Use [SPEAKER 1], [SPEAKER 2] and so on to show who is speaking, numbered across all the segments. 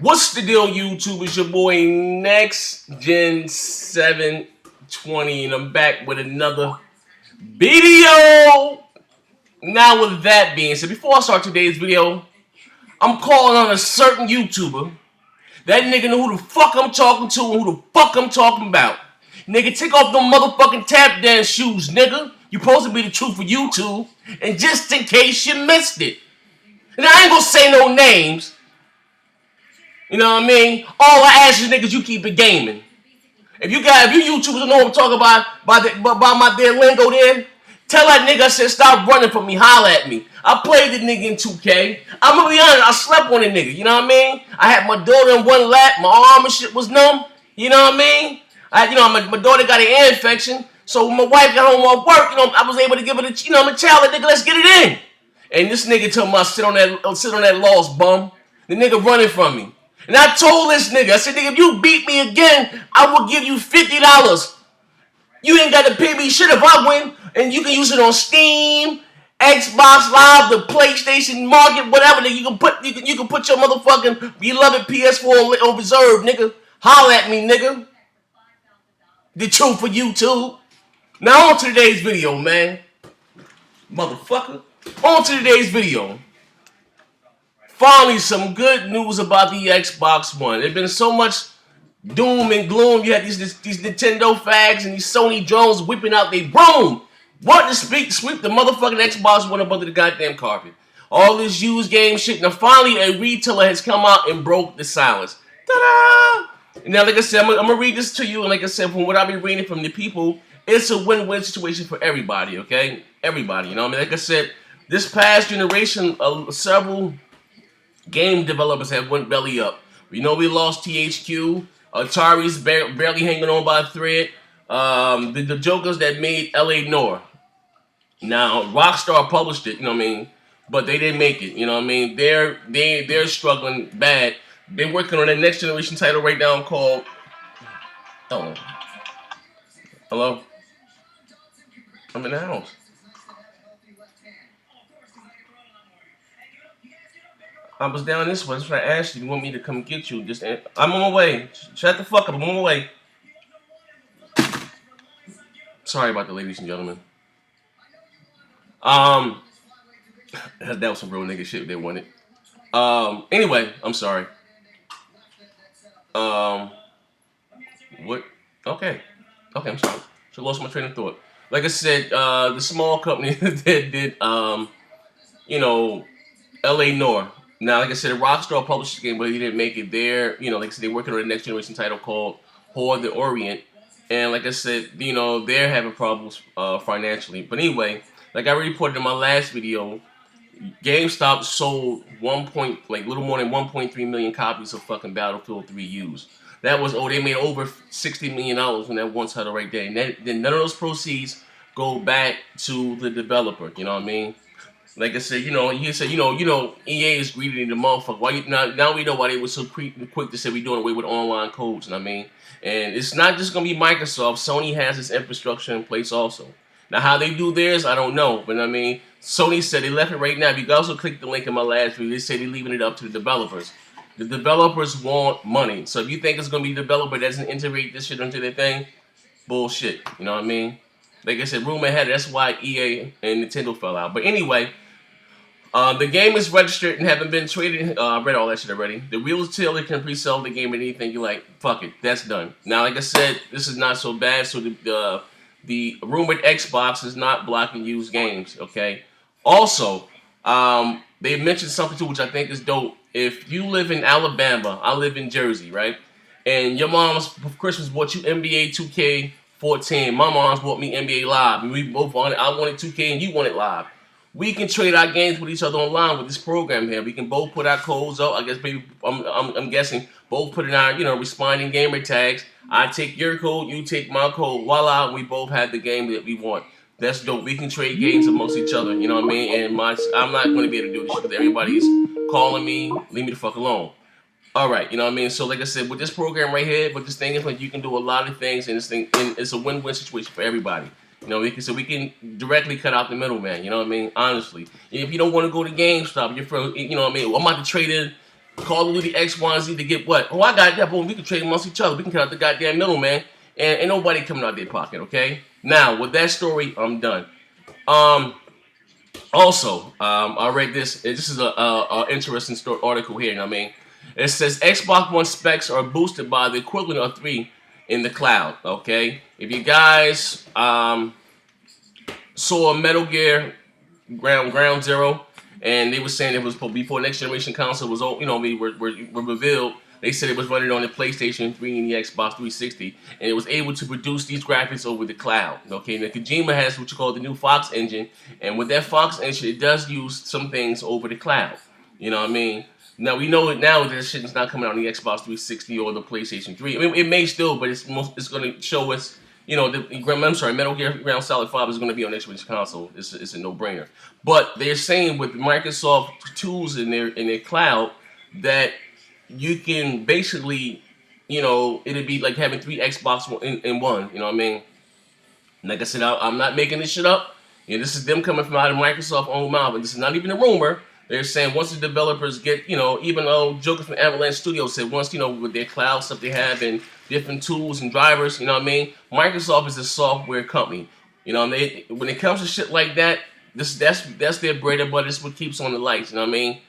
[SPEAKER 1] What's the deal, YouTube? It's your boy Next Gen 720, and I'm back with another video. Now, with that being said, before I start today's video, I'm calling on a certain YouTuber. That nigga know who the fuck I'm talking to and who the fuck I'm talking about. Nigga, take off them motherfucking tap dance shoes, nigga. You supposed to be the truth for YouTube. And just in case you missed it. And I ain't gonna say no names. You know what I mean? All I ask is niggas, you keep it gaming. If you YouTubers know what I'm talking about by my dear lingo there, tell that nigga I said stop running from me, holla at me. I played the nigga in 2K. I'm gonna be honest, I slept on the nigga, you know what I mean? I had my daughter in one lap, my arm and shit was numb, you know what I mean? My daughter got an ear infection, so when my wife got home off work, I was able to give her the, I'm a child, that nigga, let's get it in. And this nigga told me I sit on that lost bum. The nigga running from me. And I told this nigga, I said, nigga, if you beat me again, I will give you $50. You ain't got to pay me shit if I win. And you can use it on Steam, Xbox Live, the PlayStation Market, whatever. You can put your motherfucking beloved PS4 on reserve, nigga. Holla at me, nigga. The truth for YouTube. Now on to today's video, man. Motherfucker. On to today's video. Finally, some good news about the Xbox One. There's been so much doom and gloom. You had these Nintendo fags and these Sony drones whipping out their broom. What to sweep the motherfucking Xbox One up under the goddamn carpet. All this used game shit. Now, finally, a retailer has come out and broke the silence. Ta-da! Now, like I said, I'm going to read this to you. And like I said, from what I've been reading from the people, it's a win-win situation for everybody, okay? Everybody, you know what I mean? Like I said, this past generation, several game developers have went belly up. We know we lost THQ. Atari's barely hanging on by a thread. The jokers that made LA Noir. Now, Rockstar published it, you know what I mean? But they didn't make it, you know what I mean? They're struggling bad. They're working on a next generation title right now called... Oh. Hello? I'm in the house. I was down this way. That's what I asked you. You want me to come get you? I'm on my way. Shut the fuck up. I'm on my way. Sorry about that, ladies and gentlemen. That was some real nigga shit they wanted. Anyway, I'm sorry. What? Okay, I'm sorry. So I lost my train of thought. Like I said, the small company that did, LA Noir. Now, like I said, Rockstar published the game, but he didn't make it. Like I said, they're working on a next generation title called Horde the Orient. And like I said, they're having problems financially. But anyway, like I reported in my last video, GameStop sold little more than 1.3 million copies of fucking Battlefield 3 used. That was, they made over $60 million on that one title right there. And then none of those proceeds go back to the developer, you know what I mean? Like I said, he said, EA is greedy in the motherfucker. Why now we know why they were so quick to say we're doing away with online codes, you know what I mean? And it's not just going to be Microsoft. Sony has its infrastructure in place also. Now, how they do theirs, I don't know. But, I mean, Sony said they left it right now. You can also click the link in my last video. They say they're leaving it up to the developers. The developers want money. So if you think it's going to be a developer that doesn't integrate this shit into their thing, bullshit. You know what I mean? Like I said, rumor had it. That's why EA and Nintendo fell out. But anyway, the game is registered and haven't been traded. I read all that shit already. The retailer can pre-sell the game at anything you like. Fuck it, that's done. Now, like I said, this is not so bad. So the rumored Xbox is not blocking used games. Okay. Also, they mentioned something too, which I think is dope. If you live in Alabama, I live in Jersey, right? And your mom's for Christmas bought you NBA 2K14. My mom's bought me NBA Live, and we both wanted. I wanted 2K, and you wanted Live. We can trade our games with each other online with this program here. We can both put our codes up. I guess maybe I'm guessing both put in our responding gamer tags. I take your code, you take my code. Voila, we both have the game that we want. That's dope. We can trade games amongst each other. You know what I mean? And I'm not going to be able to do this shit because everybody's calling me. Leave me the fuck alone. All right, you know what I mean? So like I said, with this program right here, with this thing is like you can do a lot of things, and it's a win-win situation for everybody. We can directly cut out the middleman. You know what I mean? Honestly, if you don't want to go to GameStop, you're from, you know what I mean? I'm about to trade in Call of Duty X, Y, and Z to get what? Oh, I got that. Boom, we can trade amongst each other. We can cut out the goddamn middleman, and nobody coming out their pocket. Okay. Now with that story, I'm done. Also, I read this. This is a interesting article here. You know what I mean? It says Xbox One specs are boosted by the equivalent of 3 in the cloud. Okay, if you guys saw Metal Gear Ground Zero, and they were saying it was before next generation console was were revealed. They said it was running on the PlayStation 3 and the Xbox 360, and it was able to produce these graphics over the cloud. Okay, now Kojima has what you call the new Fox engine, and with that Fox engine, it does use some things over the cloud. You know what I mean? Now we know it now that this shit is not coming out on the Xbox 360 or the PlayStation 3. I mean, it may still, but it's going to show us. You know, Metal Gear Ground Solid 5 is going to be on next generation console. It's a no-brainer. But they're saying with Microsoft tools in their cloud that you can basically, it'd be like having 3 Xbox in one. You know what I mean? Like I said, I'm not making this shit up. This is them coming from out of Microsoft's own mouth, and this is not even a rumor. They're saying once the developers get, even though Joker from Avalanche Studios said once, with their cloud stuff they have and different tools and drivers, you know what I mean? Microsoft is a software company. When it comes to shit like that, that's their bread and butter. This is what keeps on the lights, you know what I mean?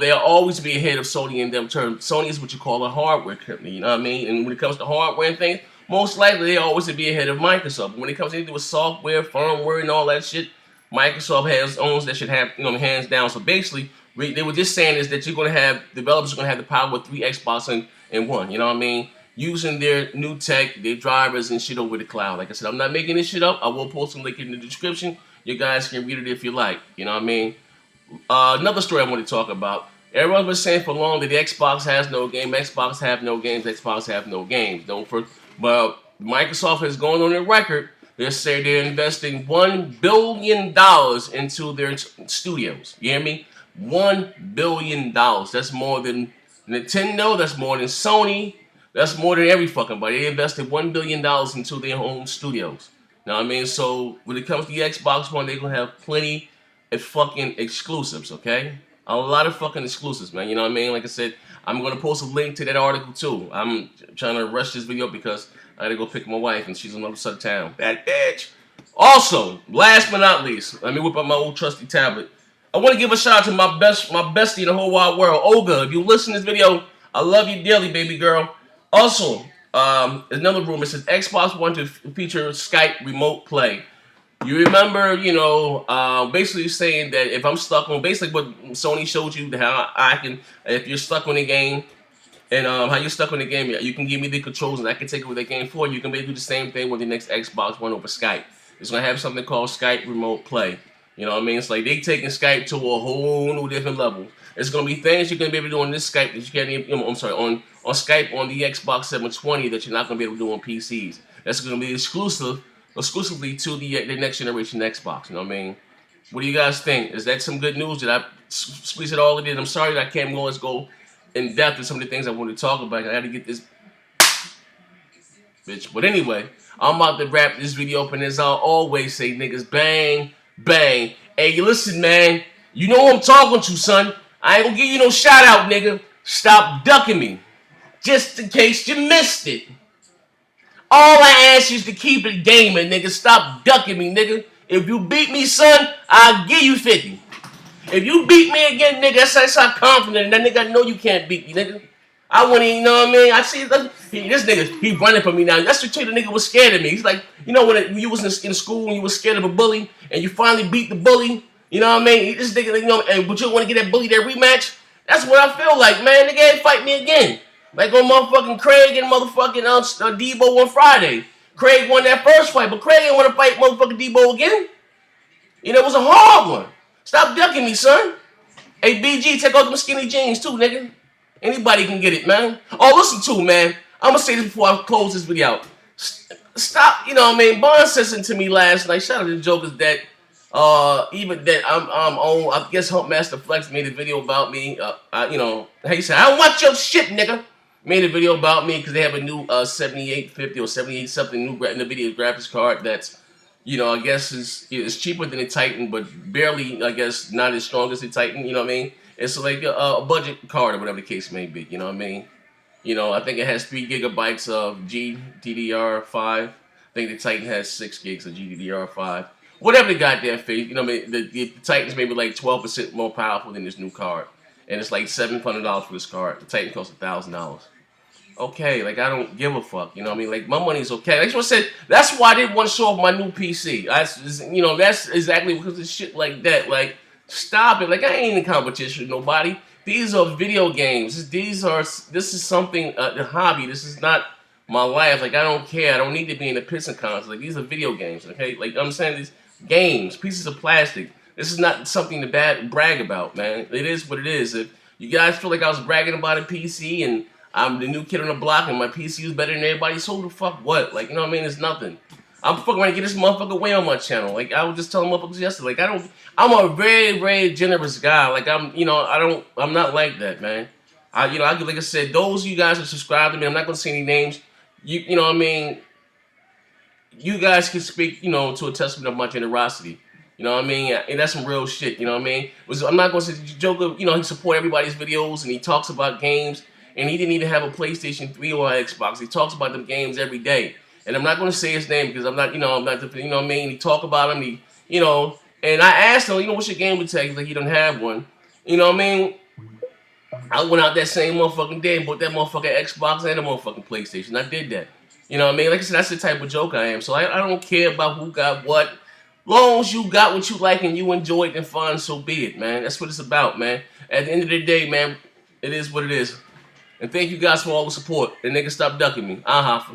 [SPEAKER 1] They'll always be ahead of Sony in them terms. Sony is what you call a hardware company, you know what I mean? And when it comes to hardware and things, most likely they always be ahead of Microsoft. But when it comes to anything with software, firmware, and all that shit, Microsoft owns that should have, hands down. So basically, they were just saying is that you're going to have, developers are going to have the power of 3 Xbox in one, you know what I mean? Using their new tech, their drivers and shit over the cloud. Like I said, I'm not making this shit up. I will post some link in the description. You guys can read it if you like, you know what I mean? Another story I want to talk about. Everyone was saying for long that the Xbox has no game, Xbox have no games, Xbox have no games. But Microsoft has gone on the record. They say they're investing $1 billion into their studios. You hear me? $1 billion. That's more than Nintendo. That's more than Sony. That's more than every fucking body. They invested $1 billion into their own studios. Know what I mean? So when it comes to the Xbox One, they're going to have plenty of fucking exclusives, okay? A lot of fucking exclusives, man. You know what I mean? Like I said, I'm going to post a link to that article, too. I'm trying to rush this video because I gotta go pick my wife, and she's on the other side of town. That bitch. Also, last but not least, let me whip up my old trusty tablet. I want to give a shout out to my bestie in the whole wide world, Olga. If you listen to this video, I love you dearly, baby girl. Also, another rumor says Xbox One to feature Skype remote play. You remember, basically saying that if I'm stuck on, basically what Sony showed you, how I can, if you're stuck on a game. And how you're stuck on the game, you can give me the controls and I can take over the game for you. You can maybe do the same thing with the next Xbox One over Skype. It's going to have something called Skype Remote Play. You know what I mean? It's like they taking Skype to a whole new different level. It's going to be things you're going to be able to do on this Skype that you can't even, on Skype on the Xbox 720 that you're not going to be able to do on PCs. That's going to be exclusively to the next generation Xbox. You know what I mean? What do you guys think? Is that some good news? Did I squeeze it all in? I'm sorry that I can't go in depth with some of the things I want to talk about. I got to get this bitch. But anyway, I'm about to wrap this video up, and as I always say, niggas, bang, bang. Hey, listen, man. You know who I'm talking to, son. I ain't gonna give you no shout out, nigga. Stop ducking me. Just in case you missed it. All I ask you is to keep it gaming, nigga. Stop ducking me, nigga. If you beat me, son, I'll give you 50. If you beat me again, nigga, that's how confident. That nigga know you can't beat me, nigga. I want to, you know what I mean? I see this nigga, he running from me now. That's the truth. The nigga was scared of me. He's like, when you was in school and you was scared of a bully and you finally beat the bully, you know what I mean? This nigga, but you want to get that bully that rematch? That's what I feel like, man. Nigga ain't fight me again. Like on motherfucking Craig and motherfucking Debo on Friday. Craig won that first fight, but Craig ain't want to fight motherfucking Debo again. It was a hard one. Stop ducking me, son. Hey, BG, take off them skinny jeans too, nigga. Anybody can get it, man. Oh, listen to, man. I'm going to say this before I close this video out. Stop, Bond said something to me last night. Shout out to the jokers that, even that I'm on, I guess Humpmaster Flex made a video about me. How you say, I don't want your shit, nigga. Made a video about me because they have a new 7850 or 78 something new NVIDIA graphics card that's, I guess it's cheaper than the Titan, but barely, I guess, not as strong as the Titan, you know what I mean? It's like a budget card or whatever the case may be. You know what I mean? You know, I think it has 3 GB of GDDR5. I think the Titan has 6 gigs of GDDR5. Whatever the goddamn face, you know what I mean? The Titan's maybe like 12% more powerful than this new card. And it's like $700 for this card. The Titan costs $1,000. Okay, like I don't give a fuck, you know what I mean? Like my money's okay. That's what I said. That's why I didn't want to show off my new PC. That's exactly because of shit like that. Like, stop it. Like I ain't in competition with nobody. These are video games. This is something a hobby. This is not my life. Like I don't care. I don't need to be in the pissing contest. Like these are video games. Okay, like I'm saying these games, pieces of plastic. This is not something to brag about, man. It is what it is. If you guys feel like I was bragging about a PC and I'm the new kid on the block and my PC is better than everybody, so the fuck what? Like, you know what I mean? It's nothing. I'm fucking going to get this motherfucker way on my channel. Like, I was just telling motherfuckers yesterday. Like, I'm a very, very generous guy. Like, I'm not like that, man. Like I said, those of you guys who subscribe to me, I'm not going to say any names. You know what I mean? You guys can speak, to a testament of my generosity. You know what I mean? And that's some real shit, you know what I mean? I'm not going to say Joker, he support everybody's videos and he talks about games. And he didn't even have a PlayStation 3 or Xbox. He talks about them games every day. And I'm not going to say his name because I'm not, you know what I mean? He talk about him, and I asked him, what's your gamer tag? He's like, he don't have one. You know what I mean? I went out that same motherfucking day and bought that motherfucking Xbox and a motherfucking PlayStation. I did that. You know what I mean? Like I said, that's the type of joke I am. So I don't care about who got what. Long as you got what you like and you enjoy it, then fine, so be it, man. That's what it's about, man. At the end of the day, man, it is what it is. And thank you guys for all the support. And niggas stop ducking me.